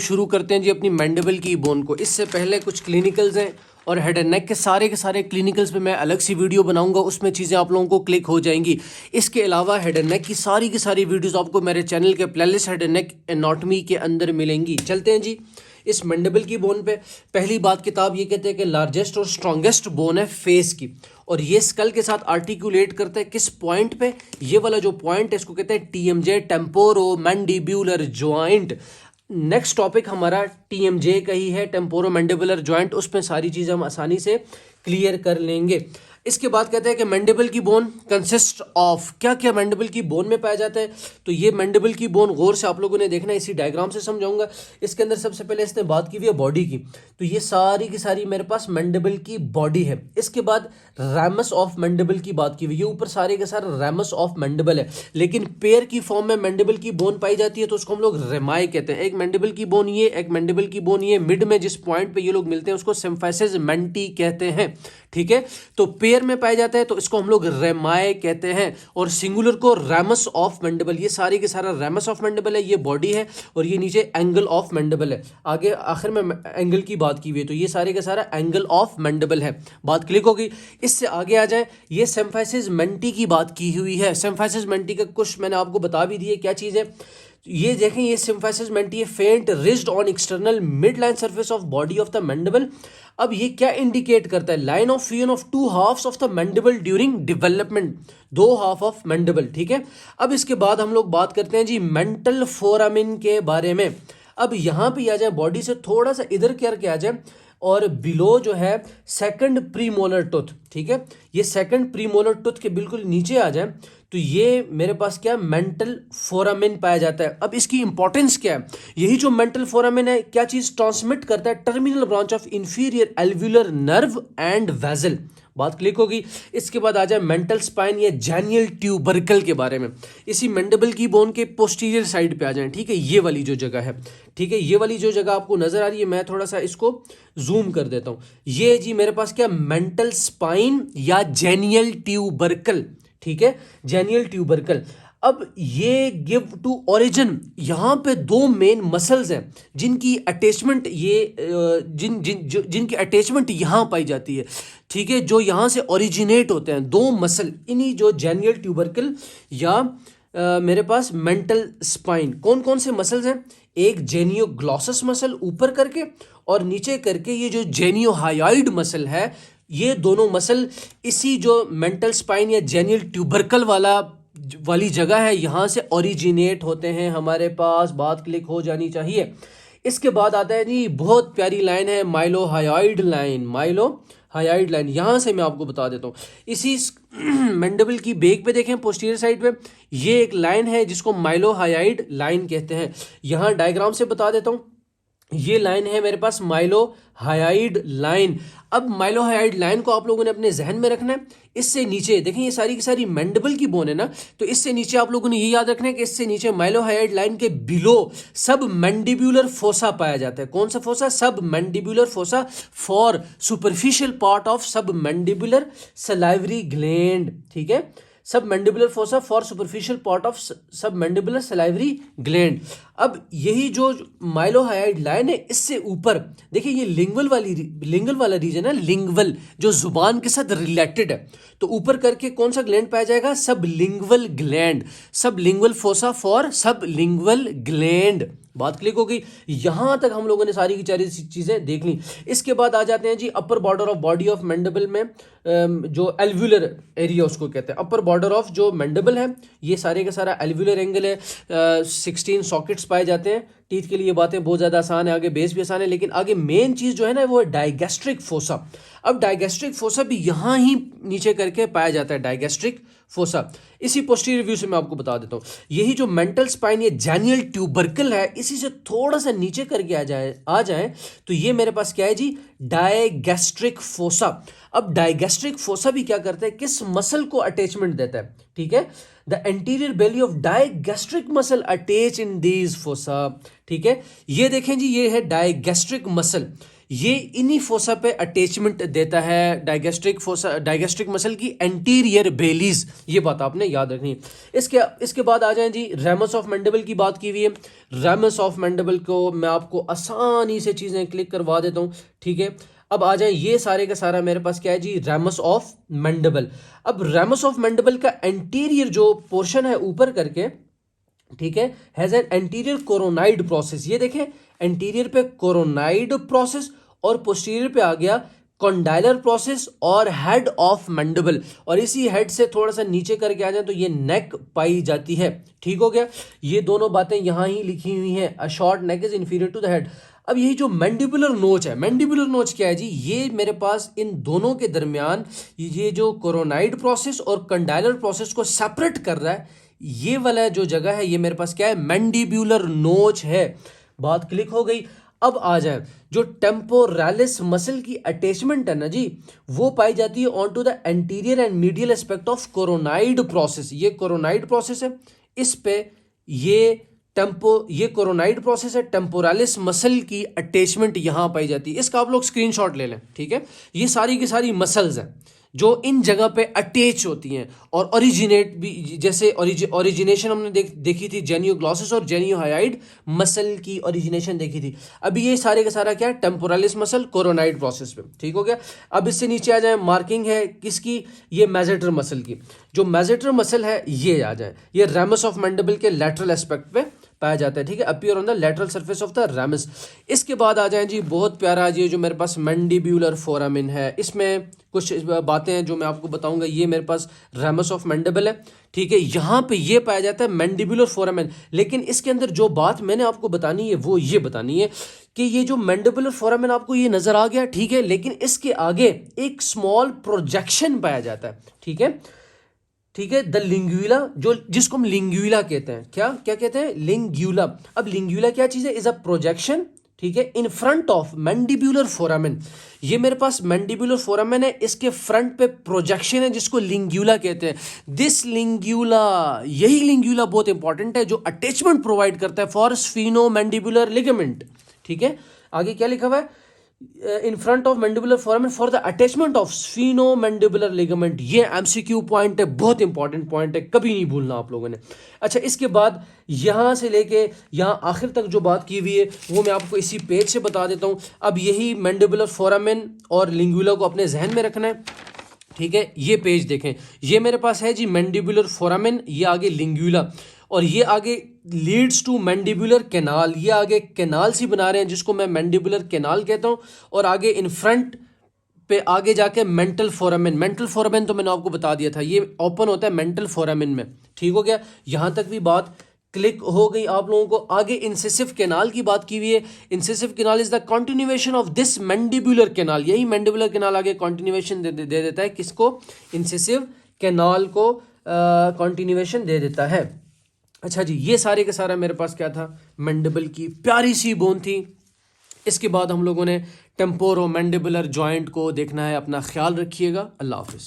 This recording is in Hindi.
शुरू करते हैं जी अपनी मैंडिबल की बोन को। इससे पहले कुछ क्लिनिकल्स हैं और हेड एंड नेक के सारे क्लिनिकल्स पे मैं अलग सी वीडियो बनाऊंगा, उसमें चीज़ें आप लोगों को क्लिक हो जाएंगी। इसके अलावा हेड एंड नेक की सारी वीडियोस आपको मेरे चैनल के playlist head and neck anatomy के अंदर मिलेंगी। चलते हैं जी इस मैंडिबल की बोन पे। पहली बात, किताब ये कहते हैं कि लार्जेस्ट और स्ट्रॉन्गेस्ट बोन है फेस की, और ये स्कल के साथ आर्टिकुलेट करता है किस पॉइंट पे? ये वाला जो पॉइंट है इसको कहते हैं TMJ, temporo mandibular joint. Next topic हमारा टीएमजे का ही है, टेम्पोरो मैंडिबुलर जॉइंट। उसमें सारी चीज़ें हम आसानी से क्लियर कर लेंगे। इसके बाद कहते हैं कि मैंडिबल की बोन कंसिस्ट ऑफ, क्या क्या मैंडिबल की बोन में पाया जाता है। तो ये मैंडिबल की बोन गौर से आप लोगों ने देखना है, इसी डायग्राम से समझाऊंगा। इसके अंदर सबसे पहले इसने बात की हुई है बॉडी की, तो ये सारी की सारी मेरे पास मैंडिबल की बॉडी है। इसके बाद रैमस ऑफ मैंडिबल की बात की हुई है, ऊपर सारे के सारे रैमस ऑफ मैंडिबल है, लेकिन पेयर की फॉर्म में मैंडिबल की बोन पाई जाती है, तो उसको हम लोग रेमाई कहते हैं। एक मैंडिबल की बोन ये, एक मैंडिबल की बोन ये, मिड में जिस पॉइंट पे ये लोग मिलते हैं उसको सिम्फाइसिस मेंटी कहते हैं। ठीक है, तो पेयर में पाया जाता है तो इसको हम लोग रेमाई कहते हैं, और सिंगुलर को रैमस ऑफ मैंडिबल। ये सारी के सारा रैमस ऑफ मैंडिबल है, ये बॉडी है, और ये नीचे एंगल ऑफ मैंडिबल है। आगे आखिर में एंगल की बात की हुई है, तो ये सारे के सारा एंगल ऑफ मैंडिबल है। बात क्लिक होगी। इससे आगे आ जाए, ये सिम्फाइसिस मेंटी की बात की हुई है। सिम्फाइसिस मेंटी का कुछ मैंने आपको बता भी दिया क्या चीज़ है। ये देखें, ये सिम्फाइसिस मेंटी है faint ridged on external mid line surface of body of the mandible. अब ये क्या इंडिकेट करता है? Line of fusion of two halves of the mandible during development, दो हाफ ऑफ मैंडिबल। ठीक है, अब इसके बाद हम लोग बात करते हैं जी मेंटल फोरामिन के बारे में। अब यहाँ पे आ जाए, बॉडी से थोड़ा सा इधर करके आ जाए, और बिलो जो है सेकंड प्रीमोलर टूथ। ठीक है, ये सेकंड प्रीमोलर टूथ के बिल्कुल नीचे आ जाए तो ये मेरे पास क्या, मेंटल फोरामिन पाया जाता है। अब इसकी इंपॉर्टेंस क्या है? यही जो मेंटल फोरामिन है क्या चीज ट्रांसमिट करता है? Terminal branch of inferior alveolar nerve and vessel. बात क्लिक होगी। इसके बाद आ जाए मेंटल स्पाइन या जेनियल ट्यूबरकल के बारे में। इसी मैंडिबल की बोन के पोस्टीरियर साइड पे आ जाए। ठीक है, ये वाली जो जगह है, ठीक है, ये वाली जो जगह आपको नजर आ रही है, मैं थोड़ा सा इसको जूम कर देता हूं। ये जी मेरे पास क्या, मेंटल स्पाइन या जेनियल ट्यूबरकल। ठीक है, जेनियल ट्यूबरकल। अब ये गिव टू ओरिजिन, यहां पे दो मेन मसल्स हैं जिनकी अटैचमेंट जिनकी अटैचमेंट यहां पाई जाती है। ठीक है, जो यहां से ओरिजिनेट होते हैं दो मसल, इन्हीं जो जेनियल ट्यूबरकल या मेरे पास मेंटल स्पाइन। कौन कौन से मसल्स हैं? एक जेनियोग्लॉसस मसल ऊपर करके, और नीचे करके ये जो जेनियोहायोइड मसल है, ये दोनों मसल इसी जो मेंटल स्पाइन या जेनियल ट्यूबरकल वाली जगह है, यहां से ओरिजिनेट होते हैं हमारे पास। बात क्लिक हो जानी चाहिए। इसके बाद आता है जी, बहुत प्यारी लाइन है, माइलोहायोइड लाइन। माइलोहायोइड लाइन यहां से मैं आपको बता देता हूं, इसी मैंडिबल की बेक पे देखें, पोस्टीरियर साइड पे ये एक लाइन है जिसको माइलोहायोइड लाइन कहते हैं। यहां डायग्राम से बता देता हूं, ये लाइन है मेरे पास माइलोहायोइड लाइन। अब माइलोहायोइड लाइन को आप लोगों ने अपने जहन में रखना है। इससे नीचे देखें, ये सारी की सारी मैंडिबल की बोन है ना, तो इससे नीचे आप लोगों ने ये याद रखना है कि इससे नीचे माइलोहायोइड लाइन के बिलो सब मैंडिब्यूलर फोसा पाया जाता है। कौन सा फोसा? Submandibular fossa, for superficial part of submandibular salivary gland. ठीक है, submandibular fossa for superficial part of submandibular salivary gland. अब यही जो माइलोहायोइड लाइन है, इससे ऊपर देखिए ये लिंगवल वाला रीजन है, लिंगवल जो जुबान के साथ रिलेटेड है, तो ऊपर करके कौन सा ग्लैंड पाया जाएगा? सब लिंगवल ग्लैंड, सब लिंगवल फोसा फॉर सब लिंगवल ग्लैंड। बात क्लिक हो गई। यहां तक हम लोगों ने सारी की सारी चीजें देख ली। इसके बाद आ जाते हैं जी upper border of body of mandible में, जो एल्व्यूलर एरिया उसको कहते हैं। अपर बॉर्डर ऑफ जो मैंडिबल है, ये सारे का सारा एल्व्यूलर एंगल है। 16 सॉकेट्स पाए जाते हैं। टीथ के लिए ये बातें बहुत ज़्यादा आसान है, आगे बेस भी आसान है, लेकिन आगे मेन चीज़ जो है ना वो है डाइगैस्ट्रिक फोसा। अब डाइगैस्ट्रिक फोसा भी यहाँ ही नीचे करके पाया जाता है, डाइगैस्ट्रिक फोसा। इसी पोस्टीरियर व्यू से मैं आपको बता देता हूँ, यही जो मेंटल स्पाइन या जेनियल ट्यूबरकल है, इसी से थोड़ा सा नीचे करके आ जाए तो ये मेरे पास क्या है जी, डाइगैस्ट्रिक फोसा। अब डाइगैस्ट्रिक फोसा भी क्या करता है, किस मसल को अटैचमेंट देता है? ठीक है। The anterior belly of digastric muscle attach in these fossa, ठीक है। ये देखें जी, ये है डायगैस्ट्रिक मसल, ये इन्हीं फोसा पे अटैचमेंट देता है, डायगैस्ट्रिक फोसा, डायगैस्ट्रिक मसल की एंटीरियर बेलीज, ये बात आपने याद रखनी है। इसके बाद आ जाएं जी, रैमस ऑफ मैंडिबल की बात की हुई है। रैमस ऑफ मैंडिबल को मैं आपको आसानी से चीज़ें क्लिक करवा देता हूँ, ठीक है। अब आ जाए, ये सारे का सारा मेरे पास क्या है जी, रैमस ऑफ मैंडिबल। अब रैमस ऑफ मैंडिबल का एंटीरियर जो पोर्शन है ऊपर करके, ठीक है, has an anterior coronoid process. ये देखें, एंटीरियर पे कोरोनाइड प्रोसेस और पोस्टीरियर पे आ गया कॉन्डाइलर प्रोसेस और हेड ऑफ मैंडिबल, और इसी हेड से थोड़ा सा नीचे करके आ जाए तो ये नेक पाई जाती है, ठीक हो गया। ये दोनों बातें यहां ही लिखी हुई हैं, a short neck is inferior to the head. अब यही जो मैंडिबुलर नोच है, मैंडिबुलर नोच क्या है जी, ये मेरे पास इन दोनों के दरमियान ये जो कोरोनाइड प्रोसेस और कंडाइलर प्रोसेस को सेपरेट कर रहा है, ये वाला जो जगह है, ये मेरे पास क्या है, मैंडिबुलर नोच है। बात क्लिक हो गई। अब आ जाए, जो टेम्पोरालिस मसल की अटैचमेंट है ना जी, वो पाई जाती है on to the anterior and medial aspect of coronoid process. ये कोरोनाइड प्रोसेस है, इस पे ये कोरोनाइड प्रोसेस है, टेम्पोरालिस मसल की अटैचमेंट यहां पाई जाती है। इसका आप लोग स्क्रीनशॉट ले लें, ठीक है। ये सारी की सारी मसल्स हैं जो इन जगह पे अटैच होती हैं और ओरिजिनेट भी, जैसे ओरिजिनेशन हमने देखी थी जेनियोग्लॉसिस और जेनियोहाइड मसल की ओरिजिनेशन देखी थी। अभी ये सारे का सारा क्या है, टेम्पोरालिस मसल कोरोनाइड प्रोसेस पे, ठीक हो गया। अब इससे नीचे आ जाए, मार्किंग है किसकी, ये मैजेटर मसल की। जो मैजेटर मसल है ये आ जाए, ये रैमस ऑफ मैंडिबल के लैटरल एस्पेक्ट पे पाया जाता है, ठीक है, appear on the lateral surface of the ramus. इसके बाद आ जाए जी, बहुत प्यारा ये जो मेरे पास मैंडिब्यूलर फोरामिन है, इसमें कुछ बातें हैं जो मैं आपको बताऊंगा। ये मेरे पास रैमस ऑफ मैंडिबल है, ठीक है, यहाँ पे ये पाया जाता है मैंडिब्यूलर फोरामिन। लेकिन इसके अंदर जो बात मैंने आपको बतानी है वो ये बतानी है कि ये जो मैंडिबुलर फोरामिन आपको ये नजर आ गया, ठीक है, लेकिन इसके आगे एक स्मॉल प्रोजेक्शन पाया जाता है, ठीक है, ठीक है, द लिंगुला, जो जिसको हम लिंगुला कहते हैं, क्या क्या कहते हैं, लिंगुला। अब लिंगुला क्या चीज है, इज अ प्रोजेक्शन, ठीक है, in front of mandibular foramen. ये मेरे पास मैंडिब्यूलर फोरामिन है, इसके फ्रंट पे प्रोजेक्शन है जिसको लिंगुला कहते हैं। दिस लिंगुला, यही लिंगुला बहुत इंपॉर्टेंट है, जो अटैचमेंट प्रोवाइड करता है फॉर स्फीनो मैंडिब्यूलर लिगामेंट, ठीक है। आगे क्या लिखा हुआ है, in front of mandibular foramen for the attachment of sphenomandibular ligament. ये एमसीक्यू पॉइंट है, बहुत इंपॉर्टेंट पॉइंट है, कभी नहीं भूलना आप लोगों ने। अच्छा, इसके बाद यहां से लेके यहां आखिर तक जो बात की हुई है वो मैं आपको इसी पेज से बता देता हूं। अब यही मैंडिबुलर फोरामिन और लिंगुला को अपने जहन में रखना है, ठीक है। ये पेज देखें, ये मेरे पास है जी मैंडिबुलर फोरामिन, ये आगे लिंगुला, और ये आगे लीड्स टू मैंडिबुलर कैनाल। ये आगे कैनाल सी बना रहे हैं जिसको मैं मैंडिबुलर कैनाल कहता हूं, और आगे इन फ्रंट पे आगे जाके मेंटल फोरामिन। मेंटल फोरामिन तो मैंने आपको बता दिया था, ये ओपन होता है मेंटल फोरामिन में, ठीक हो गया। यहां तक भी बात क्लिक हो गई आप लोगों को। आगे इंसेसिव कैनाल की बात की हुई है। इंसेसिव canal is the continuation of this mandibular canal. यही मैंडिबुलर कैनाल आगे कंटिन्यूएशन दे देता है, किसको, इंसेसिव कैनाल को कंटिन्यूएशन दे देता है। अच्छा जी, ये सारे का सारा मेरे पास क्या था, मैंडिबल की प्यारी सी बोन थी। इसके बाद हम लोगों ने टेम्पोरो मैंडिबुलर जॉइंट को देखना है। अपना ख्याल रखिएगा, अल्लाह हाफिज़।